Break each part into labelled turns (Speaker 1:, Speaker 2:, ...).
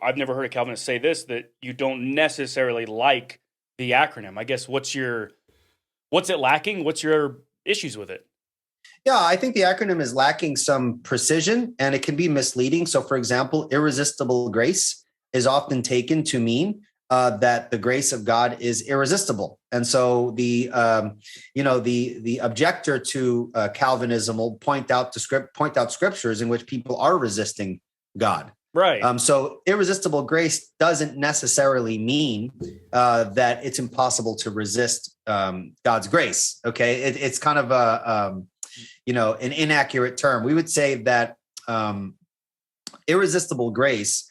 Speaker 1: I've never heard a Calvinist say this, that you don't necessarily like the acronym. I guess what's it lacking? What's your issues with it?
Speaker 2: Yeah, I think the acronym is lacking some precision and it can be misleading. So, for example, irresistible grace is often taken to mean that the grace of God is irresistible, and so the objector to Calvinism will point out scriptures in which people are resisting God.
Speaker 1: Right.
Speaker 2: So irresistible grace doesn't necessarily mean that it's impossible to resist God's grace. Okay, it's kind of an inaccurate term. We would say that irresistible grace,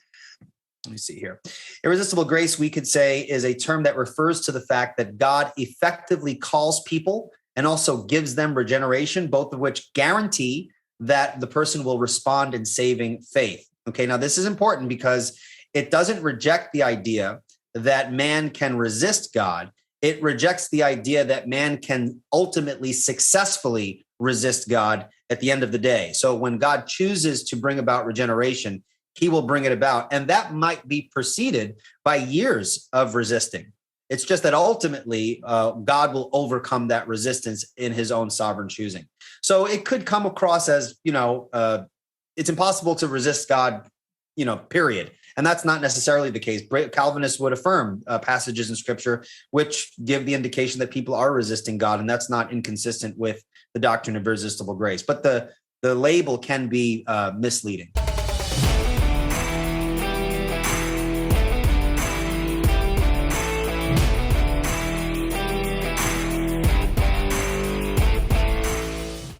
Speaker 2: let me see here. Irresistible grace, we could say, is a term that refers to the fact that God effectively calls people and also gives them regeneration, both of which guarantee that the person will respond in saving faith. Okay, now this is important because it doesn't reject the idea that man can resist God. It rejects the idea that man can ultimately successfully resist God at the end of the day. So when God chooses to bring about regeneration, he will bring it about. And that might be preceded by years of resisting. It's just that ultimately God will overcome that resistance in his own sovereign choosing. So it could come across as, it's impossible to resist God, period. And that's not necessarily the case. Calvinists would affirm passages in scripture which give the indication that people are resisting God, and that's not inconsistent with the doctrine of irresistible grace. But the label can be misleading.